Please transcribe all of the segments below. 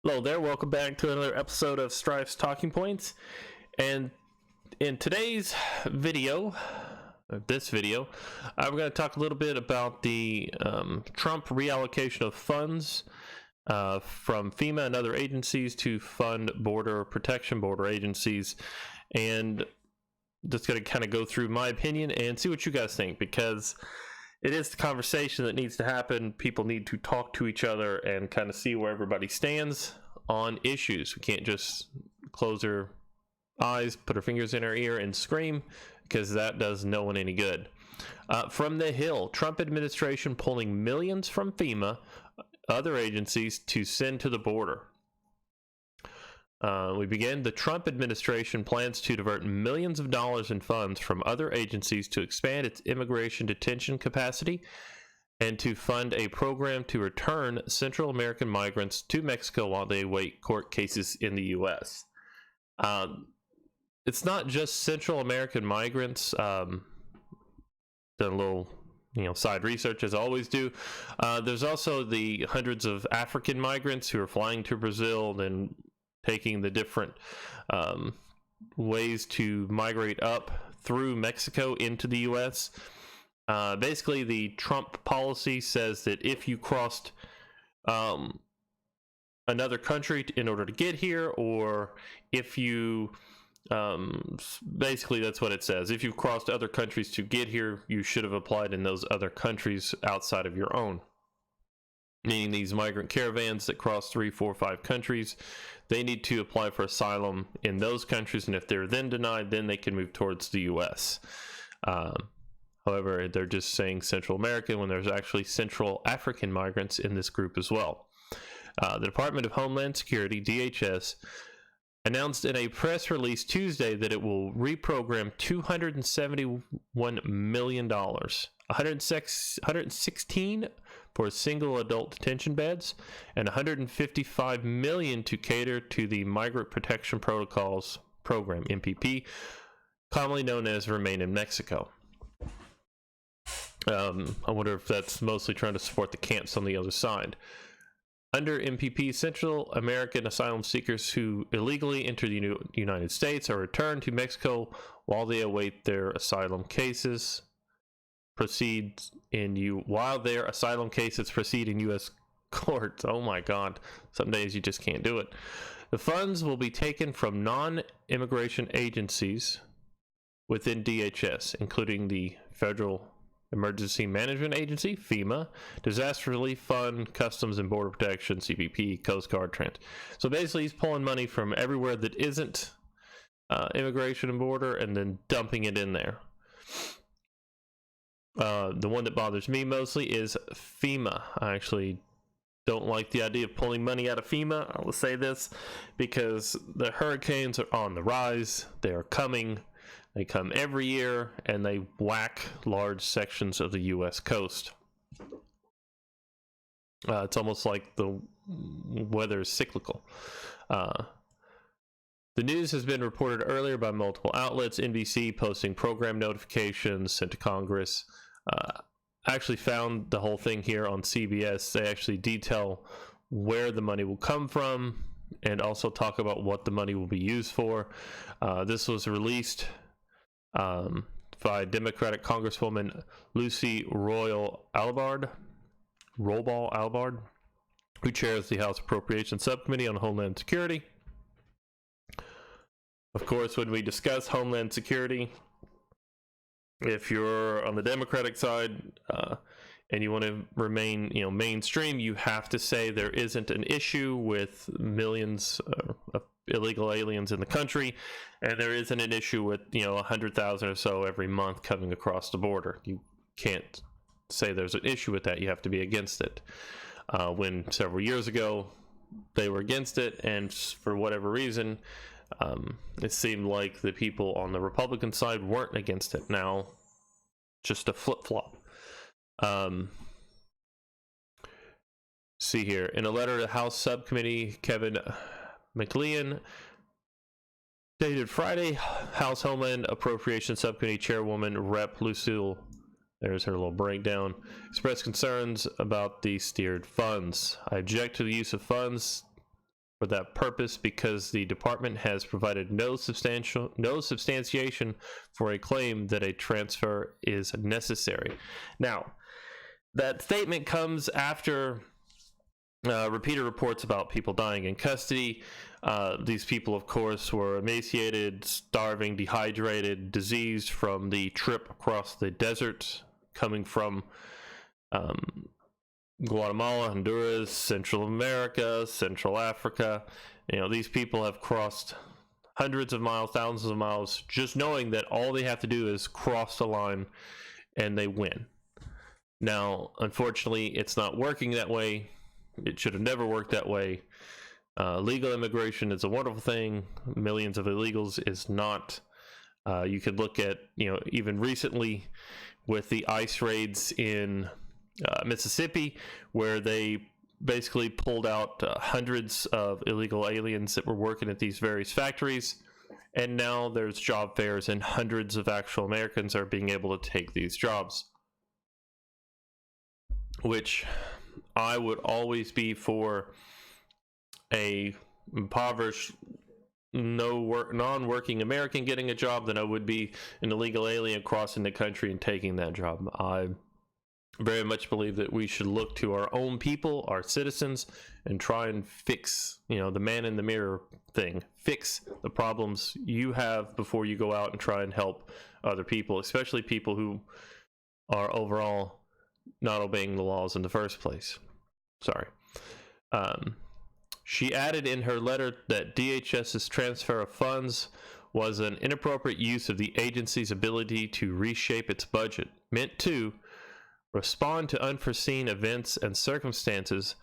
Hello there, welcome back to another episode of Strife's Talking Points. And in today's video, we're going to talk a little bit about the Trump reallocation of funds from FEMA and other agencies to fund border protection, border agencies, and just going to kind of go through my opinion and see what you guys think, because it is the conversation that needs to happen. People need to talk to each other and kind of see where everybody stands on issues. We can't just close our eyes, put our fingers in our ear, and scream, because that does no one any good. From the Hill, Trump administration pulling millions from FEMA, other agencies, to send to the border. We begin. The Trump administration plans to divert millions of dollars in funds from other agencies to expand its immigration detention capacity and to fund a program to return Central American migrants to Mexico while they await court cases in the U.S. It's not just Central American migrants. Done a little side research, as I always do. There's also the hundreds of African migrants who are flying to Brazil and taking the different ways to migrate up through Mexico into the U.S. Basically, the Trump policy says that if you crossed another country in order to get here, or if you basically that's what it says. If you've crossed other countries to get here, you should have applied in those other countries outside of your own. Meaning these migrant caravans that cross 3, 4, 5 countries, they need to apply for asylum in those countries, and if they're then denied, then they can move towards the U.S. However, they're just saying Central American when there's actually Central African migrants in this group as well. The Department of Homeland Security, DHS, announced in a press release Tuesday that it will reprogram $271 million, 116 for single adult detention beds, and $155 million to cater to the Migrant Protection Protocols Program, MPP, commonly known as Remain in Mexico. I wonder if that's mostly trying to support the camps on the other side. Under MPP, Central American asylum seekers who illegally enter the United States are returned to Mexico while they await their asylum cases proceed in U.S. courts. Oh my God. Some days you just can't do it. The funds will be taken from non-immigration agencies within DHS, including the Federal Emergency Management Agency, FEMA, Disaster Relief Fund, Customs and Border Protection, CBP, Coast Guard, Trent. So basically he's pulling money from everywhere that isn't immigration and border and then dumping it in there. The one that bothers me mostly is FEMA. I actually don't like the idea of pulling money out of FEMA. I will say this because the hurricanes are on the rise. They are coming. They come every year, and they whack large sections of the U.S. coast. It's almost like the weather is cyclical. The news has been reported earlier by multiple outlets. NBC posting program notifications sent to Congress. I actually found the whole thing here on CBS. They actually detail where the money will come from and also talk about what the money will be used for. This was released by Democratic Congresswoman Lucy Roybal Albard, who chairs the House Appropriations Subcommittee on Homeland Security. Of course, when we discuss Homeland Security, if you're on the Democratic side and you want to remain, mainstream, you have to say there isn't an issue with millions of illegal aliens in the country, and there isn't an issue with 100,000 or so every month coming across the border. You can't say there's an issue with that. You have to be against it. When several years ago they were against it, and for whatever reason, it seemed like the people on the Republican side weren't against it. Now, just a flip-flop. See here, in a letter to House Subcommittee, Kevin McLean, dated Friday, House Homeland Appropriations Subcommittee Chairwoman Rep. Lucille, there's her little breakdown, expressed concerns about the steered funds. I object to the use of funds for that purpose because the department has provided no substantiation for a claim that a transfer is necessary. Now, that statement comes after repeated reports about people dying in custody. These people, of course, were emaciated, starving, dehydrated, diseased from the trip across the desert coming from Guatemala, Honduras, Central America, Central Africa. These people have crossed hundreds of miles, thousands of miles, just knowing that all they have to do is cross the line and they win. Now, unfortunately, it's not working that way. It should have never worked that way. Legal immigration is a wonderful thing. Millions of illegals is not. You could look at, even recently with the ICE raids in Mississippi, where they basically pulled out hundreds of illegal aliens that were working at these various factories. And now there's job fairs and hundreds of actual Americans are being able to take these jobs, which I would always be for a impoverished, non-working American getting a job than I would be an illegal alien crossing the country and taking that job. I very much believe that we should look to our own people, our citizens, and try and fix, the man in the mirror thing. Fix the problems you have before you go out and try and help other people, especially people who are overall not obeying the laws in the first place. Sorry. She added in her letter that DHS's transfer of funds was an inappropriate use of the agency's ability to reshape its budget, meant to respond to unforeseen events and circumstances,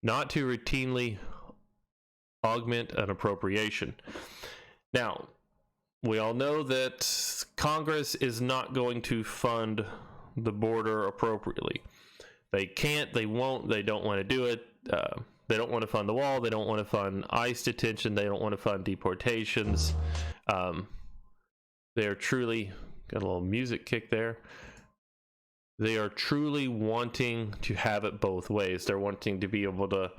not to routinely augment an appropriation. Now, we all know that Congress is not going to fund the border appropriately. They can't, they won't, they don't want to do it. They don't want to fund the wall. They don't want to fund ICE detention. They don't want to fund deportations. They're truly, got a little music kick there. They are truly wanting to have it both ways. They're wanting to be able to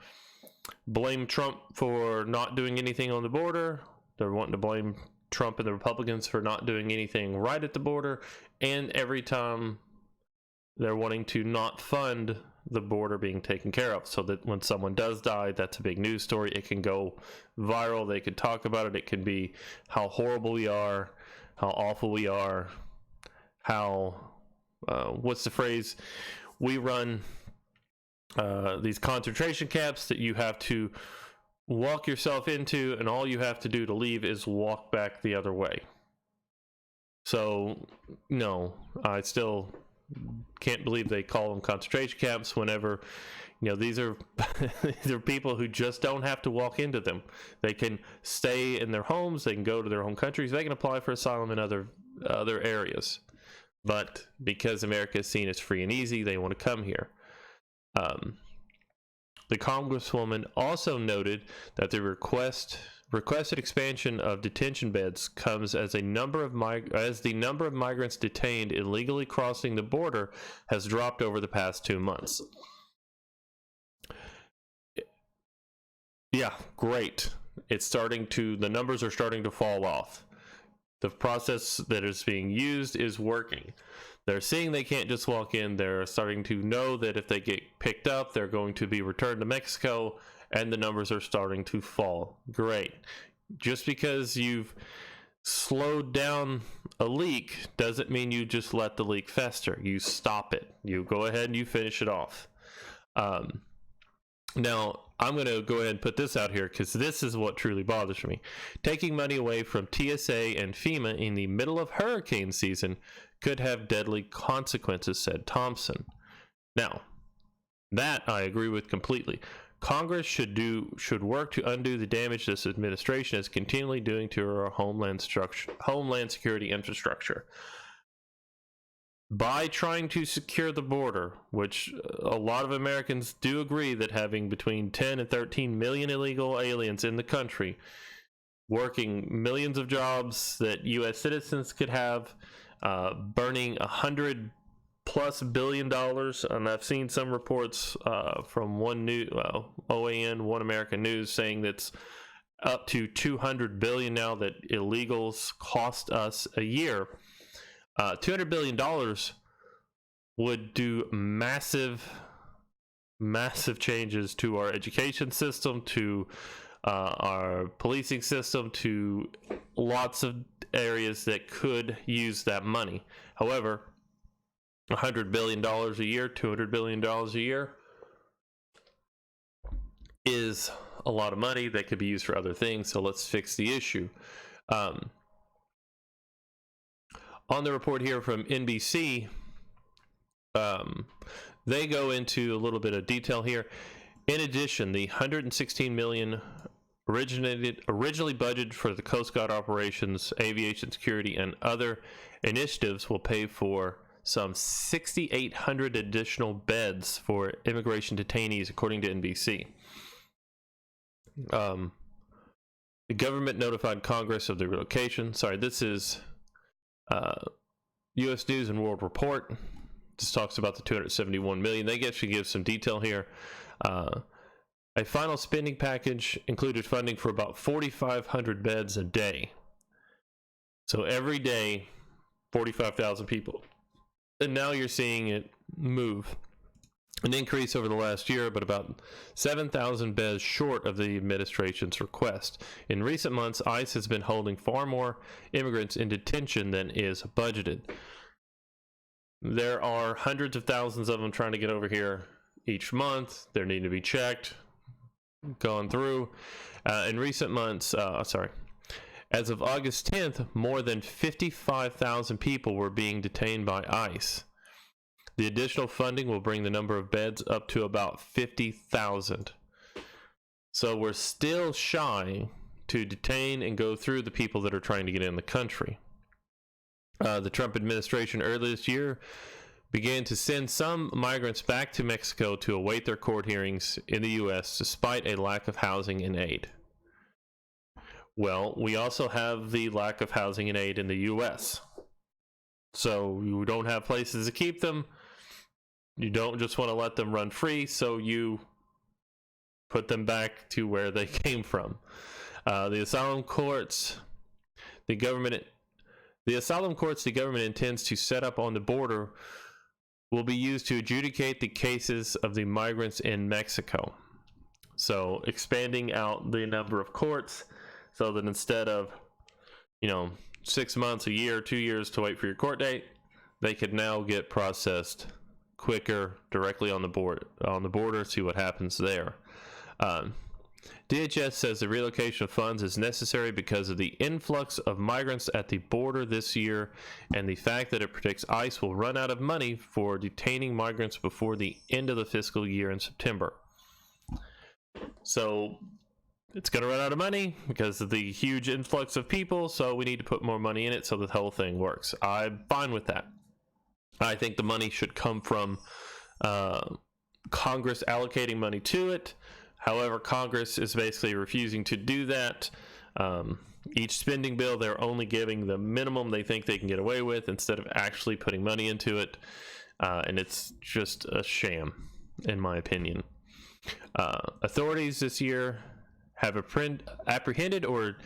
blame Trump for not doing anything on the border. They're wanting to blame Trump and the Republicans for not doing anything right at the border. And every time they're wanting to not fund the border being taken care of, so that when someone does die, that's a big news story. It can go viral. They could talk about it. It can be how horrible we are, how awful we are, how, what's the phrase? We run these concentration camps that you have to walk yourself into, and all you have to do to leave is walk back the other way. So, no, I still can't believe they call them concentration camps whenever, these are these are people who just don't have to walk into them. They can stay in their homes, they can go to their home countries, they can apply for asylum in other areas. But because America is seen as free and easy, they want to come here. The Congresswoman also noted that the requested expansion of detention beds comes as the number of migrants detained illegally crossing the border has dropped over the past 2 months. Yeah, great. The numbers are starting to fall off. The process that is being used is working. They're seeing they can't just walk in. They're starting to know that if they get picked up, they're going to be returned to Mexico, and the numbers are starting to fall. Great. Just because you've slowed down a leak doesn't mean you just let the leak fester. You stop it. You go ahead and you finish it off. Now, I'm going to go ahead and put this out here because this is what truly bothers me. Taking money away from TSA and FEMA in the middle of hurricane season could have deadly consequences, said Thompson. Now, that I agree with completely. Congress should work to undo the damage this administration is continually doing to our homeland security infrastructure. By trying to secure the border, which a lot of Americans do agree that having between 10 and 13 million illegal aliens in the country, working millions of jobs that U.S. citizens could have, burning 100 plus billion dollars, and I've seen some reports from OAN, One American News, saying that's up to 200 billion now that illegals cost us a year. $200 billion would do massive changes to our education system, to our policing system, to lots of areas that could use that money. However, $100 billion a year, $200 billion a year is a lot of money that could be used for other things. So let's fix the issue. On the report here from NBC, they go into a little bit of detail here. In addition, the $116 million originally budgeted for the Coast Guard operations, aviation security, and other initiatives will pay for some 6,800 additional beds for immigration detainees, according to NBC. The government notified Congress of the relocation. Sorry, this is U.S. News and World Report. This talks about the $271 million. They actually give some detail here. A final spending package included funding for about 4,500 beds a day. So every day, 45,000 people. And now you're seeing it move. An increase over the last year, but about 7,000 beds short of the administration's request. In recent months, ICE has been holding far more immigrants in detention than is budgeted. There are hundreds of thousands of them trying to get over here each month. They're needing to be checked, going through. In recent months, as of August 10th, more than 55,000 people were being detained by ICE. The additional funding will bring the number of beds up to about 50,000. So we're still shy to detain and go through the people that are trying to get in the country. The Trump administration earlier this year began to send some migrants back to Mexico to await their court hearings in the U.S. despite a lack of housing and aid. Well, we also have the lack of housing and aid in the U.S. So you don't have places to keep them. You don't just want to let them run free, so you put them back to where they came from. The asylum courts the government intends to set up on the border will be used to adjudicate the cases of the migrants in Mexico. So expanding out the number of courts so that instead of 6 months, a year, 2 years to wait for your court date, they could now get processed quicker directly on the border, see what happens there. DHS says the relocation of funds is necessary because of the influx of migrants at the border this year and the fact that it predicts ICE will run out of money for detaining migrants before the end of the fiscal year in September. So it's going to run out of money because of the huge influx of people, so we need to put more money in it so the whole thing works. I'm fine with that. I think the money should come from Congress allocating money to it. However, Congress is basically refusing to do that. Each spending bill, they're only giving the minimum they think they can get away with instead of actually putting money into it. And it's just a sham, in my opinion. Authorities this year have apprehended or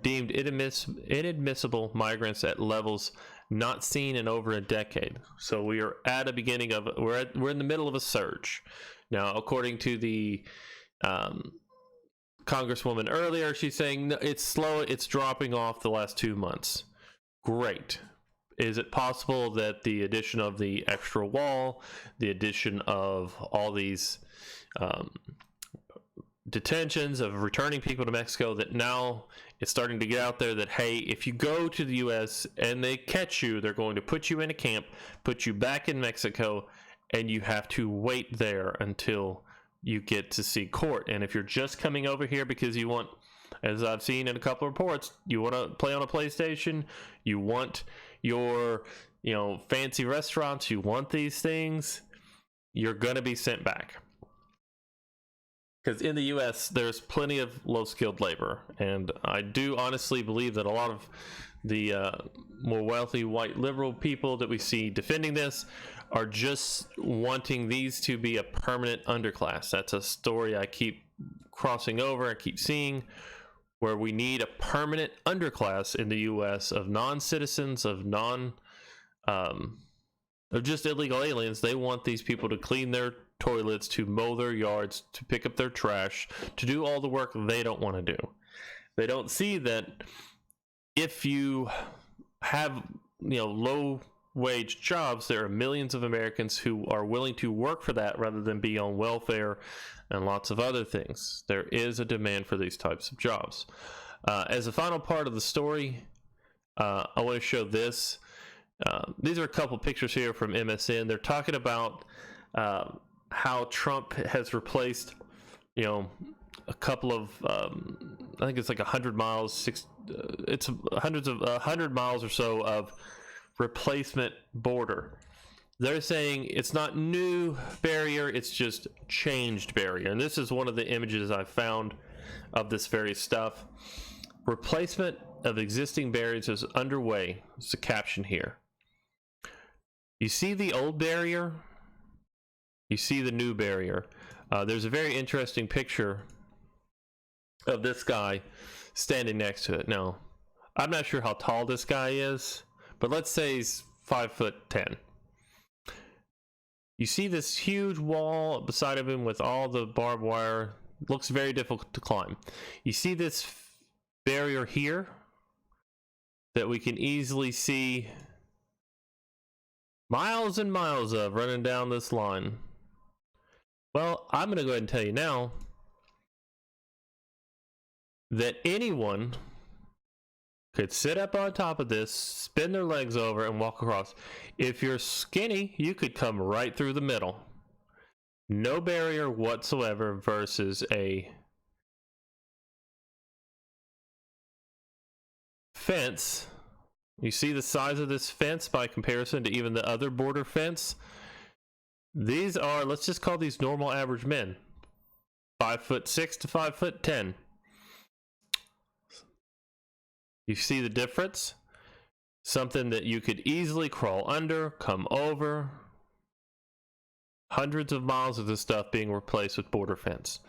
deemed inadmissible migrants at levels not seen in over a decade. So we are at a beginning of we're in the middle of a surge now, according to the Congresswoman earlier. She's saying it's slow, it's dropping off the last 2 months. Great. Is it possible that the addition of the extra wall, the addition of all these detentions of returning people to Mexico, that now it's starting to get out there that, hey, if you go to the U.S. and they catch you, they're going to put you in a camp, put you back in Mexico, and you have to wait there until you get to see court. And if you're just coming over here because you want, as I've seen in a couple of reports, you want to play on a PlayStation, you want your fancy restaurants, you want these things, you're going to be sent back. Because in the U.S., there's plenty of low-skilled labor, and I do honestly believe that a lot of the more wealthy white liberal people that we see defending this are just wanting these to be a permanent underclass. That's a story I keep crossing over, I keep seeing, where we need a permanent underclass in the U.S. of non-citizens, of just illegal aliens. They want these people to clean their toilets, to mow their yards, to pick up their trash, to do all the work they don't want to do. They don't see that if you have, low wage jobs, there are millions of Americans who are willing to work for that rather than be on welfare and lots of other things. There is a demand for these types of jobs. As a final part of the story, I want to show this. These are a couple pictures here from MSN. They're talking about how Trump has replaced, a couple of, I think it's like 100 miles, it's 100 miles or so of replacement border. They're saying it's not new barrier, it's just changed barrier. And this is one of the images I found of this very stuff. Replacement of existing barriers is underway. It's the caption here. You see the old barrier, you see the new barrier. There's a very interesting picture of this guy standing next to it. Now, I'm not sure how tall this guy is, but let's say he's 5'10". You see this huge wall beside of him with all the barbed wire. Looks very difficult to climb. You see this barrier here that we can easily see miles and miles of running down this line. Well, I'm going to go ahead and tell you now that anyone could sit up on top of this, spin their legs over, and walk across. If you're skinny, you could come right through the middle. No barrier whatsoever versus a fence. You see the size of this fence by comparison to even the other border fence? These are, let's just call these normal average men. 5'6" to 5'10". You see the difference? Something that you could easily crawl under, come over. Hundreds of miles of this stuff being replaced with border fence.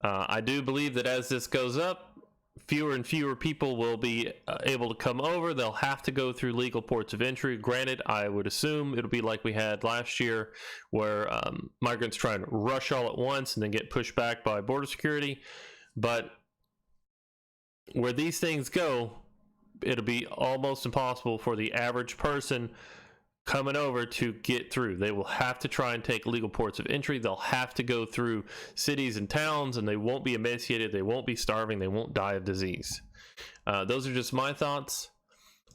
I do believe that as this goes up, fewer and fewer people will be able to come over. They'll have to go through legal ports of entry. Granted, I would assume it'll be like we had last year, where migrants try and rush all at once and then get pushed back by border security. But where these things go, it'll be almost impossible for the average person coming over to get through. They will have to try and take legal ports of entry. They'll have to go through cities and towns, and they won't be emaciated, they won't be starving, they won't die of disease. Those are just my thoughts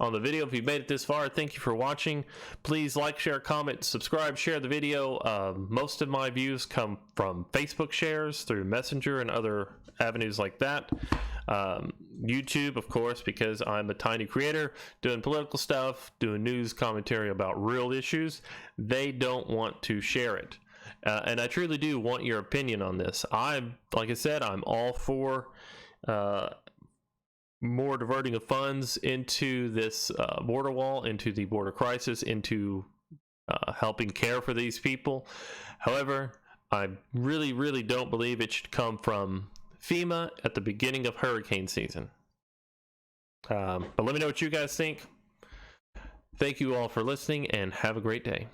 on the video. If you made it this far, thank you for watching. Please like, share, comment, subscribe, share the video. Most of my views come from Facebook shares through Messenger and other avenues like that. YouTube, of course, because I'm a tiny creator doing political stuff, doing news commentary about real issues. They don't want to share it. And I truly do want your opinion on this. Like I said, I'm all for more diverting of funds into this border wall, into the border crisis, into helping care for these people. However, I really, really don't believe it should come from FEMA at the beginning of hurricane season. But let me know what you guys think. Thank you all for listening, and have a great day.